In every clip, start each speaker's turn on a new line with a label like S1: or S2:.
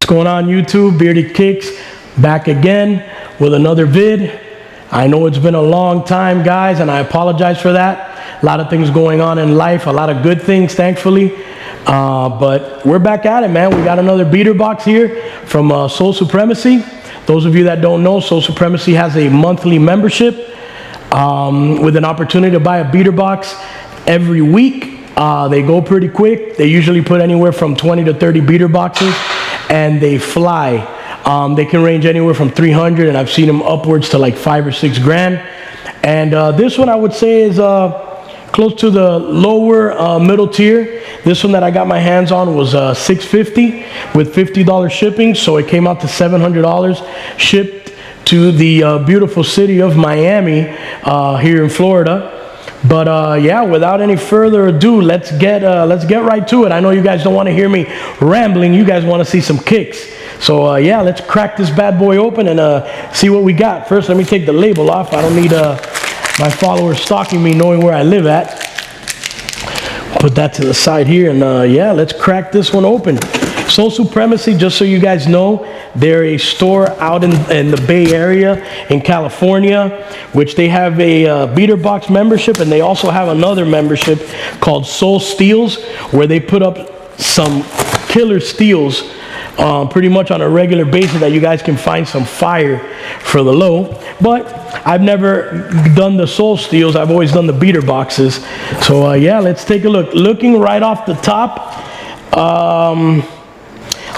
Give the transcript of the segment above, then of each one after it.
S1: going on, YouTube? Bearded Kicks back again with another vid. I know it's been a long time, guys, and I apologize for that. A lot of things going on in life, a lot of good things, thankfully. But we're back at it, man. We got another BeaterBox here from Sole Supremacy. Those of you that don't know, Sole Supremacy has a monthly membership with an opportunity to buy a BeaterBox every week. They go pretty quick. They usually put anywhere from 20 to 30 BeaterBoxes, and they fly. They can range anywhere from 300, and I've seen them upwards to like 5 or 6 grand. And this one I would say is close to the lower middle tier. This one that I got my hands on was $650 with $50 shipping, so it came out to $700 shipped to the beautiful city of Miami here in Florida. But yeah, without any further ado, let's get right to it. I know you guys don't want to hear me rambling. You guys want to see some kicks. So yeah, let's crack this bad boy open and see what we got. First, let me take the label off. I don't need my followers stalking me knowing where I live at. Put that to the side here, and yeah, let's crack this one open. Sole Supremacy, just so you guys know, they're a store out in the Bay Area in California, which they have a BeaterBox membership, and they also have another membership called Soul Steals, where they put up some killer steals pretty much on a regular basis that you guys can find some fire for the low. But I've never done the Soul Steals. I've always done the BeaterBoxes. So yeah, let's take a look. Looking right off the top,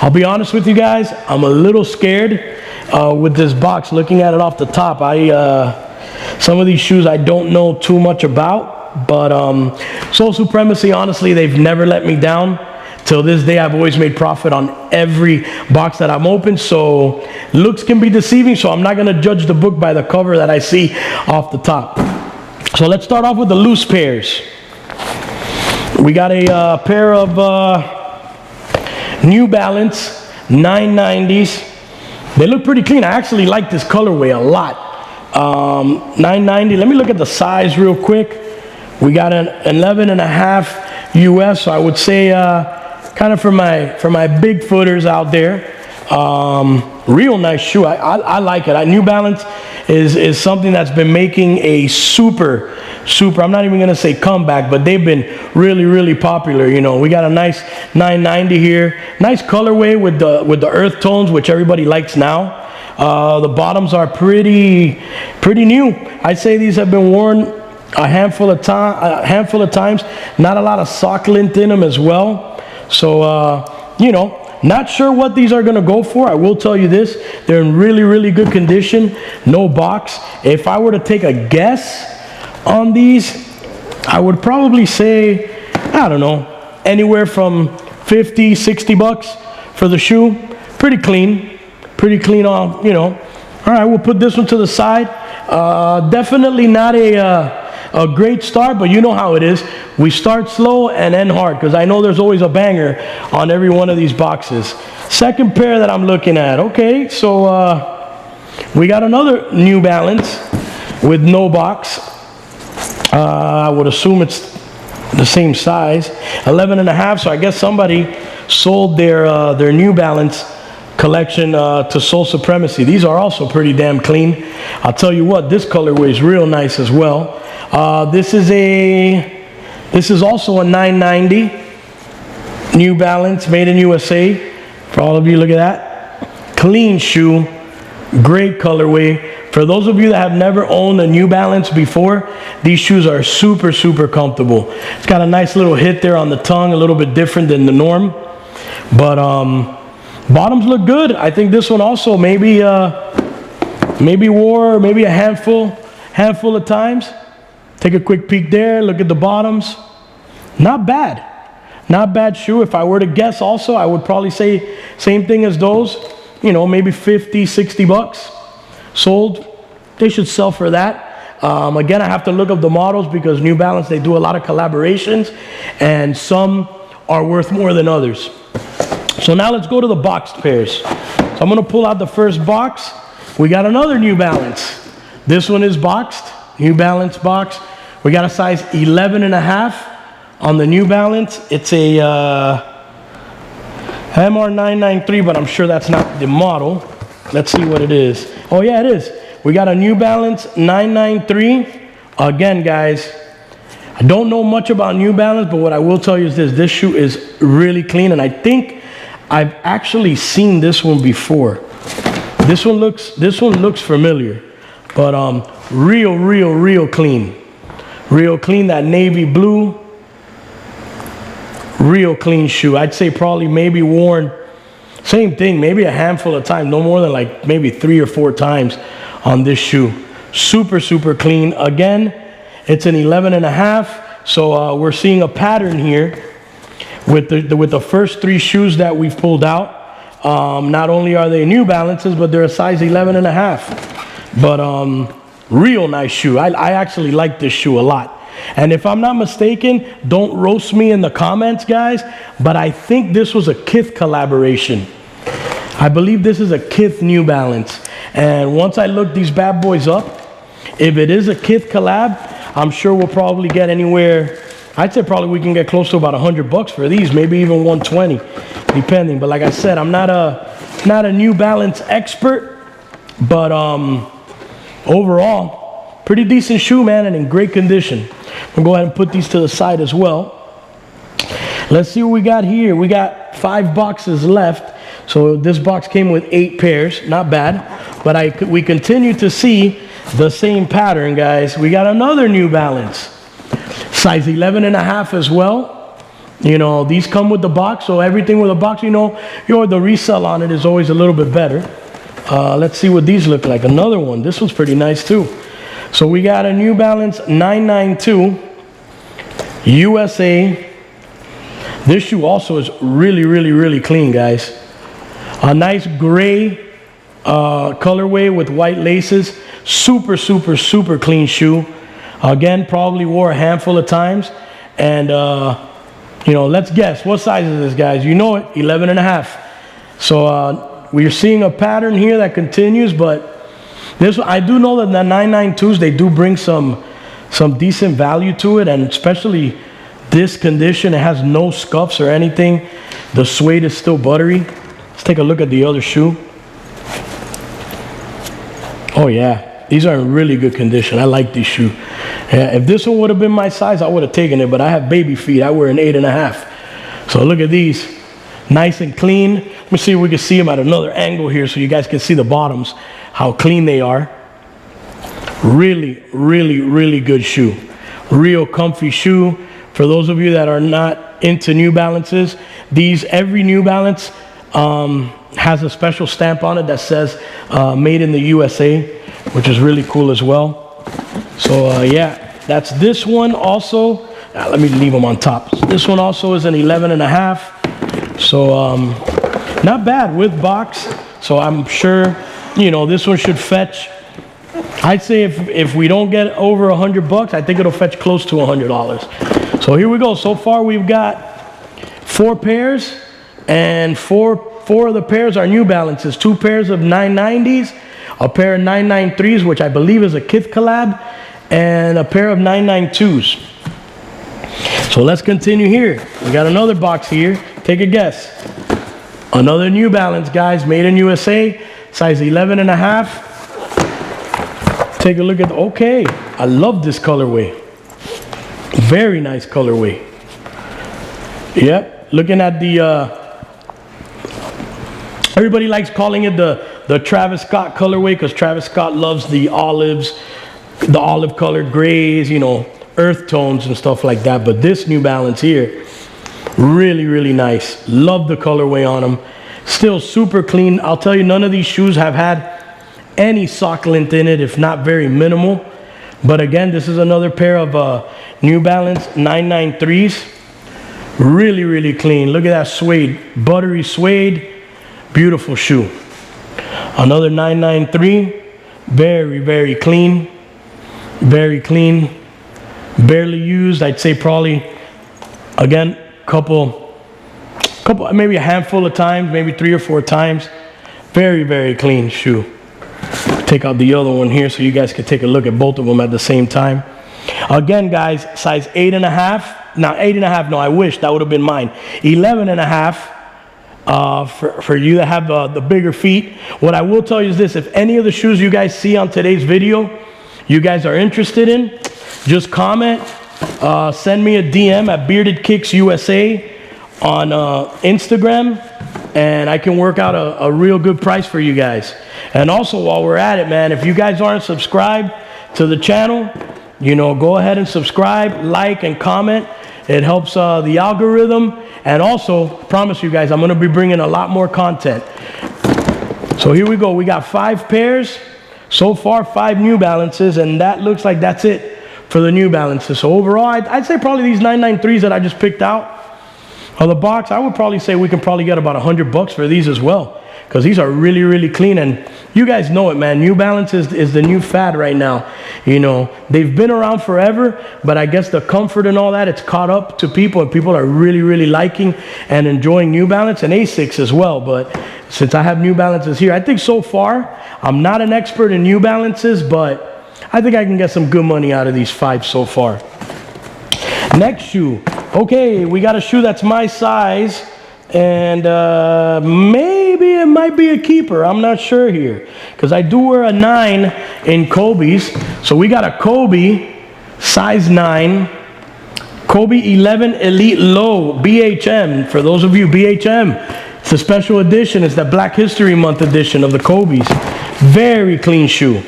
S1: I'll be honest with you guys, I'm a little scared with this box. Looking at it off the top, some of these shoes I don't know too much about, but Sole Supremacy, honestly, they've never let me down. Till this day, I've always made profit on every box that I'm open, so looks can be deceiving, so I'm not going to judge the book by the cover that I see off the top. So let's start off with the loose pairs. We got a pair of New Balance 990s. They look pretty clean. I actually like this colorway a lot. 990. Let me look at the size real quick. We got an 11.5 US. So I would say kind of for my big footers out there. Real nice shoe. I like it. New Balance is something that's been making a super, I'm not even going to say comeback, but they've been really popular. You know, we got a nice 990 here. Nice colorway with the earth tones, which everybody likes now. The bottoms are pretty new. I'd say these have been worn a handful of times. Not a lot of sock lint in them as well. So, you know, not sure what these are going to go for. I will tell you this. They're in really good condition. No box. If I were to take a guess on these, I would probably say, I don't know, anywhere from 50, 60 bucks for the shoe. Pretty clean on, you know. All right, we'll put this one to the side. Definitely not a great start, but you know how it is. We start slow and end hard, because I know there's always a banger on every one of these boxes. Second pair that I'm looking at. Okay, so we got another New Balance with no box. I would assume it's the same size, 11.5. So I guess somebody sold their New Balance collection to Sole Supremacy. These are also pretty damn clean. I'll tell you what, this colorway is real nice as well. This is also a 990 New Balance, made in USA. For all of you, look at that. Clean shoe, great colorway. For those of you that have never owned a New Balance before, these shoes are super comfortable. It's got a nice little hit there on the tongue, a little bit different than the norm. But bottoms look good. I think this one also maybe wore maybe a handful of times. Take a quick peek there. Look at the bottoms. Not bad shoe. If I were to guess also, I would probably say same thing as those. You know, maybe 50, 60 bucks sold. They should sell for that. Again, I have to look up the models, because New Balance, they do a lot of collaborations, and some are worth more than others. So now let's go to the boxed pairs. So I'm going to pull out the first box. We got another New Balance. This one is boxed. New Balance box. We got a size 11.5 on the New Balance. It's a MR993, but I'm sure that's not the model. Let's see what it is. Oh yeah, it is. We got a New Balance 993. Again, guys, I don't know much about New Balance, but what I will tell you is this shoe is really clean, and I think I've actually seen this one before. This one looks familiar, but real clean. Real clean, that navy blue. Real clean shoe. I'd say probably maybe worn, same thing, maybe a handful of times, no more than like maybe 3 or 4 times on this shoe. Super clean. Again, it's an 11.5, so we're seeing a pattern here with the first 3 shoes that we've pulled out. Not only are they New Balances, but they're a size 11.5. But real nice shoe. I actually like this shoe a lot. And if I'm not mistaken, don't roast me in the comments, guys, but I think this was a Kith collaboration. I believe this is a Kith New Balance. And once I look these bad boys up, if it is a Kith collab, I'm sure we'll probably get anywhere. I'd say probably we can get close to about $100 for these, maybe even 120, depending. But like I said, I'm not a New Balance expert, but overall, pretty decent shoe, man, and in great condition. We'll go ahead and put these to the side as well. Let's see what we got here. We got 5 boxes left. So this box came with 8 pairs, not bad. But we continue to see the same pattern, guys. We got another New Balance, size 11.5 as well. You know, these come with the box, so everything with a box, you know, the resell on it is always a little bit better. Let's see what these look like. Another one. This one's pretty nice too. So we got a New Balance 992 USA. This shoe also is really clean, guys. A nice gray colorway with white laces. Super clean shoe. Again, probably wore a handful of times. And you know, let's guess, what size is this, guys? You know it, 11.5. So we're seeing a pattern here that continues, but this, I do know that the 992s, they do bring some decent value to it, and especially this condition, it has no scuffs or anything. The suede is still buttery. Let's take a look at the other shoe. Oh yeah, these are in really good condition. I like this shoe. Yeah, if this one would have been my size, I would have taken it, but I have baby feet. I wear an 8.5. So look at these, nice and clean. Let me see if we can see them at another angle here so you guys can see the bottoms, how clean they are. Really good shoe. Real comfy shoe. For those of you that are not into New Balances, every New Balance has a special stamp on it that says made in the USA, which is really cool as well. So yeah, that's this one also. Let me leave them on top. This one also is an 11.5. So not bad with box. So I'm sure, you know, this one should fetch, I'd say if we don't get over $100, I think it'll fetch close to $100. So here we go. So far we've got 4 pairs, and four of the pairs are New Balances. 2 pairs of 990s, a pair of 993s, which I believe is a Kith collab, and a pair of 992s. So let's continue here. We got another box here. Take a guess. Another New Balance, guys, made in USA, size 11.5. Take a look at, okay, I love this colorway. Very nice colorway. Yep, looking at the, everybody likes calling it the Travis Scott colorway because Travis Scott loves the olives, the olive colored grays, you know, earth tones and stuff like that. But this New Balance here, really nice. Love the colorway on them. Still super clean. I'll tell you, none of these shoes have had any sock lint in it, if not very minimal. But again, this is another pair of New Balance 993s. Really clean. Look at that suede, buttery suede. Beautiful shoe. Another 993. Very clean. Very clean. Barely used. I'd say probably, again, couple, maybe a handful of times, maybe 3 or 4 times. Very clean shoe. Take out the other one here so you guys can take a look at both of them at the same time. Again, guys, size 8.5. Now 8.5, no, I wish that would have been mine. 11.5. for you that have the bigger feet. What I will tell you is this: if any of the shoes you guys see on today's video, you guys are interested in, just comment, send me a DM at Bearded Kicks USA on Instagram, and I can work out a real good price for you guys. And also, while we're at it, man, if you guys aren't subscribed to the channel, you know, go ahead and subscribe, like, and comment. It helps the algorithm. And also, promise you guys, I'm going to be bringing a lot more content. So here we go. We got 5 pairs. So far, 5 New Balances, and that looks like that's it for the New Balances. So overall, I'd say probably these 993s that I just picked out of the box, I would probably say we can probably get about $100 for these as well, because these are really, really clean. And you guys know it, man. New Balance is the new fad right now. You know, they've been around forever, but I guess the comfort and all that, it's caught up to people, and people are really, really liking and enjoying New Balance, and Asics as well. But since I have New Balances here, I think so far, I'm not an expert in New Balances, but I think I can get some good money out of these 5 so far. Next shoe. Okay, we got a shoe that's my size, and maybe it might be a keeper. I'm not sure here, because I do wear a 9 in Kobe's. So we got a Kobe size 9, Kobe 11 Elite Low BHM. For those of you BHM, it's a special edition. It's the Black History Month edition of the Kobe's. Very clean shoe.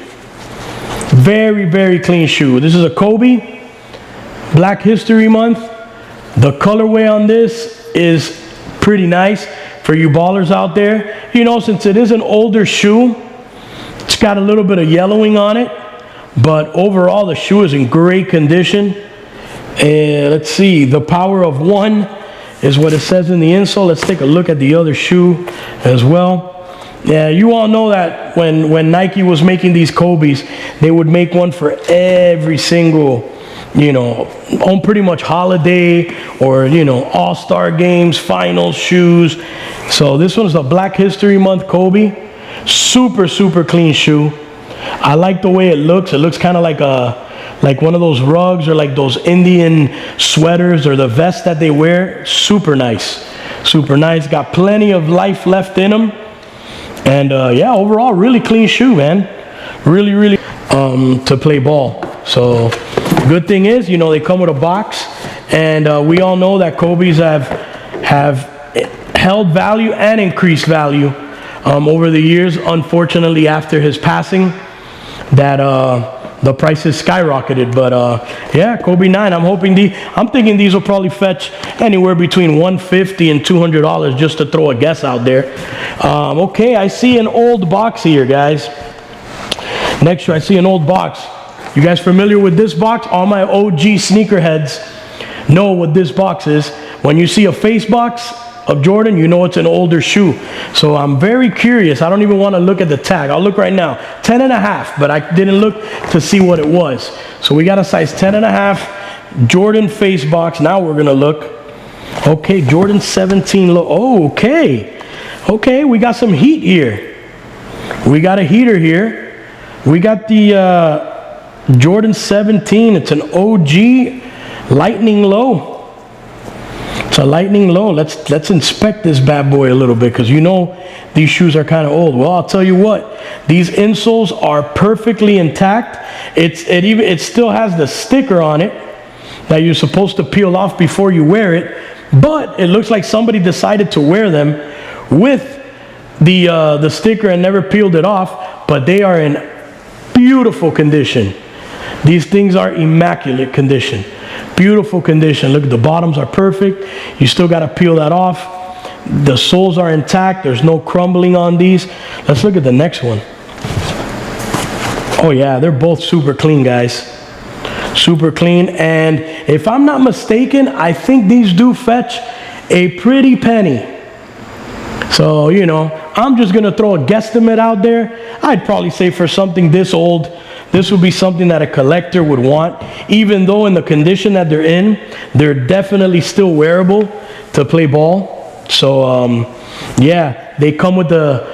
S1: Very, very clean shoe. This is a Kobe Black History Month. The colorway on this is pretty nice for you ballers out there. You know, since it is an older shoe, it's got a little bit of yellowing on it, but overall the shoe is in great condition. Let's see, the power of 1 is what it says in the insole. Let's take a look at the other shoe as well. Yeah, you all know that when Nike was making these Kobe's, they would make one for every single, you know, on pretty much holiday or, you know, all-star games, finals, shoes. So this one's the Black History Month Kobe. Super, super clean shoe. I like the way it looks. It looks kind of like one of those rugs, or like those Indian sweaters or the vest that they wear. Super nice. Super nice. Got plenty of life left in them. And yeah, overall, really clean shoe, man. Really, really to play ball. So good thing is, you know, they come with a box, and we all know that Kobe's have held value and increased value over the years. Unfortunately, after his passing, that the prices skyrocketed. But yeah, Kobe 9. I'm thinking these will probably fetch anywhere between $150 and $200, just to throw a guess out there. Okay, I see an old box here, guys. Next shoe, I see an old box. You guys familiar with this box? All my OG sneakerheads know what this box is. When you see a face box of Jordan, you know it's an older shoe. So I'm very curious. I don't even want to look at the tag. I'll look right now. 10.5, but I didn't look to see what it was. So we got a size 10.5 Jordan face box. Now we're going to look. Okay, Jordan 17 low. Oh, okay. Okay, we got some heat here. We got a heater here. We got the Jordan 17. It's an OG lightning low. It's a lightning low. Let's inspect this bad boy a little bit, because you know these shoes are kind of old. Well, I'll tell you what, these insoles are perfectly intact. It still has the sticker on it that you're supposed to peel off before you wear it, but it looks like somebody decided to wear them with the sticker and never peeled it off. But they are in beautiful condition. These things are immaculate condition. Beautiful condition. Look, the bottoms are perfect. You still got to peel that off. The soles are intact. There's no crumbling on these. Let's look at the next one. Oh yeah, they're both super clean, guys. Super clean. And if I'm not mistaken, I think these do fetch a pretty penny. So, you know, I'm just going to throw a guesstimate out there. I'd probably say for something this old, this would be something that a collector would want. Even though in the condition that they're in, they're definitely still wearable to play ball. So, yeah, they come with the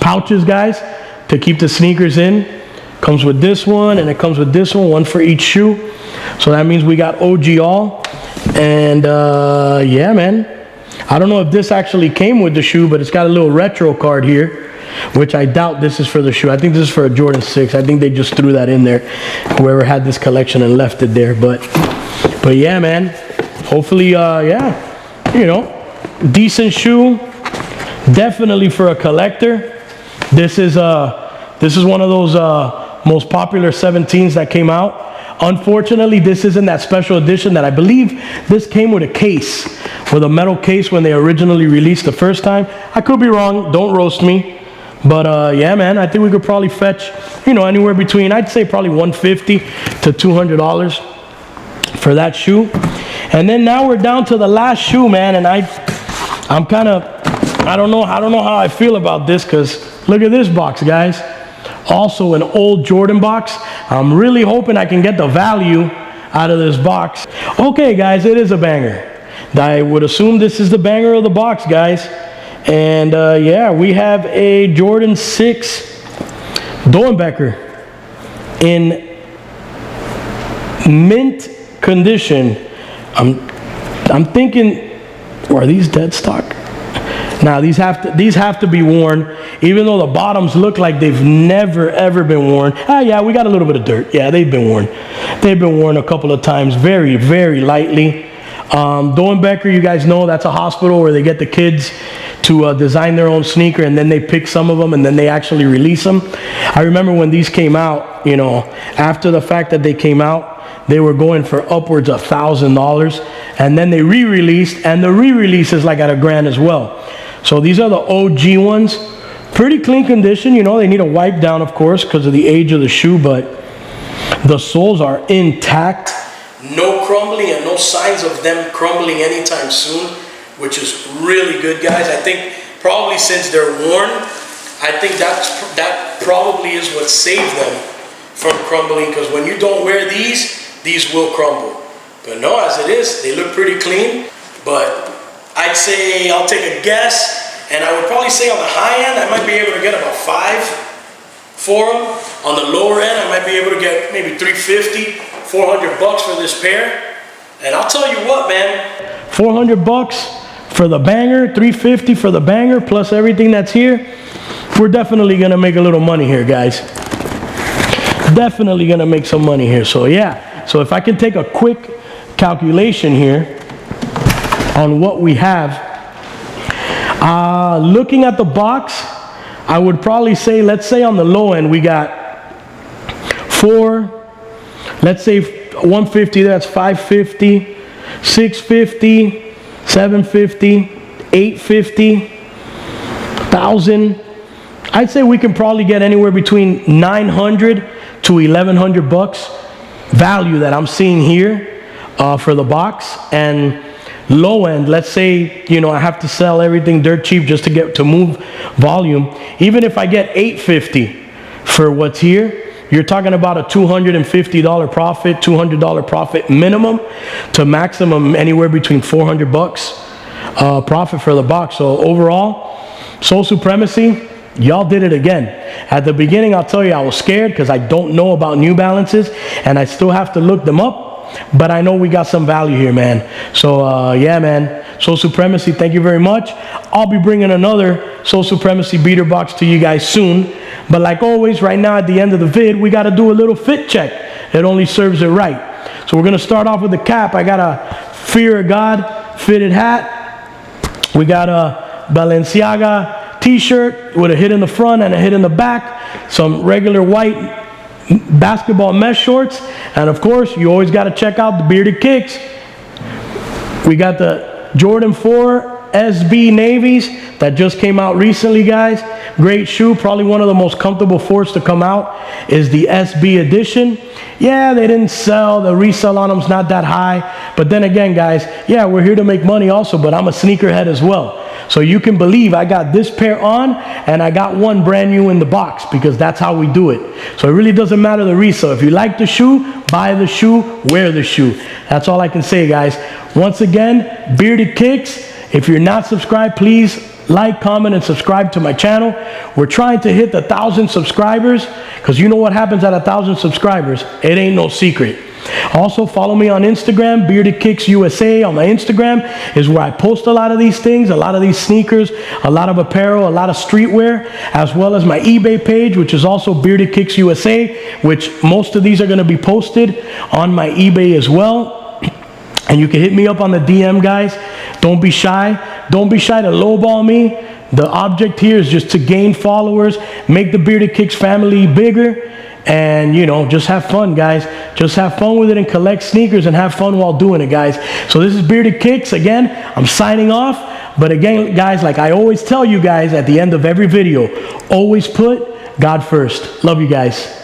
S1: pouches, guys, to keep the sneakers in. Comes with this one, and it comes with this one for each shoe. So that means we got OG all. And yeah, man, I don't know if this actually came with the shoe, but it's got a little retro card here, which I doubt this is for the shoe. I think this is for a Jordan 6. I think they just threw that in there, whoever had this collection and left it there. But yeah, man, hopefully, yeah, you know, decent shoe, definitely for a collector. This is one of those most popular 17s that came out. Unfortunately, this isn't that special edition that I believe this came with a case, with a metal case when they originally released the first time. I could be wrong, don't roast me. But yeah, man, I think we could probably fetch, you know, anywhere between, I'd say probably $150 to $200 for that shoe. And then now we're down to the last shoe, man, and I'm kind of, I don't know how I feel about this, because look at this box, guys. Also an old Jordan box. I'm really hoping I can get the value out of this box. Okay, guys, it is a banger. I would assume this is the banger of the box, guys. And yeah, we have a Jordan 6 Doernbecher in mint condition. I'm thinking, are these dead stock? Now these have to be worn, even though the bottoms look like they've never ever been worn. Yeah, we got a little bit of dirt. Yeah, they've been worn. They've been worn a couple of times, very, very lightly. Doernbecher, you guys know, that's a hospital where they get the kids to design their own sneaker, and then they pick some of them and then they actually release them. I remember when these came out, you know, after the fact that they came out, they were going for upwards of $1,000, and then they re-released, and the re-release is like at $1,000 as well. So these are the OG ones. Pretty clean condition, you know, they need a wipe down, of course, because of the age of the shoe, but the soles are intact. No crumbling and no signs of them crumbling anytime soon, which is really good, guys. I think probably since they're worn, I think that probably is what saved them from crumbling, because when you don't wear these will crumble. But no, as it is, they look pretty clean. But I'd say, I'll take a guess, and I would probably say on the high end, I might be able to get about $5 for them. On the lower end, I might be able to get maybe $350, $400 for this pair. And I'll tell you what, man, $400 for the banger, $350 for the banger, plus everything that's here. We're definitely gonna make a little money here, guys. Definitely gonna make some money here. So yeah, so if I can take a quick calculation here on what we have, looking at the box, I would probably say, let's say on the low end we got 4, let's say 150, that's 550, 650, 750, 850, 1,000. I'd say we can probably get anywhere between 900 to 1,100 bucks value that I'm seeing here for the box. And low end, let's say, you know, I have to sell everything dirt cheap just to move volume. Even if I get 850 for what's here, you're talking about a $250 profit, $200 profit minimum to maximum anywhere between 400 bucks profit for the box. So overall, Sole Supremacy, y'all did it again. At the beginning, I'll tell you, I was scared because I don't know about New Balances and I still have to look them up. But I know we got some value here, man. So yeah, man, Sole Supremacy, thank you very much. I'll be bringing another Sole Supremacy BeaterBox to you guys soon. But like always, right now at the end of the vid, we got to do a little fit check. It only serves it right. So we're going to start off with the cap. I got a Fear of God fitted hat. We got a Balenciaga t-shirt with a hit in the front and a hit in the back. Some regular white basketball mesh shorts, and of course you always got to check out the bearded kicks. We got the Jordan 4 SB navies that just came out recently, guys. Great shoe, probably one of the most comfortable 4s to come out is the SB edition. Yeah, they didn't sell, the resale on them's not that high, but then again, guys, yeah, we're here to make money also, but I'm a sneakerhead as well. So you can believe I got this pair on and I got one brand new in the box, because that's how we do it. So it really doesn't matter the resale. If you like the shoe, buy the shoe, wear the shoe. That's all I can say, guys. Once again, Bearded Kicks. If you're not subscribed, please like, comment, and subscribe to my channel. We're trying to hit the 1,000 subscribers, because you know what happens at 1,000 subscribers? It ain't no secret. Also, follow me on Instagram, Bearded Kicks USA. On my Instagram is where I post a lot of these things, a lot of these sneakers, a lot of apparel, a lot of streetwear, as well as my eBay page, which is also Bearded Kicks USA, which most of these are going to be posted on my eBay as well. And you can hit me up on the DM, guys. Don't be shy. Don't be shy to lowball me. The object here is just to gain followers, make the Bearded Kicks family bigger, and, you know, just have fun, guys. Just have fun with it and collect sneakers and have fun while doing it, guys. So this is Bearded Kicks. Again, I'm signing off. But again, guys, like I always tell you guys at the end of every video, always put God first. Love you guys.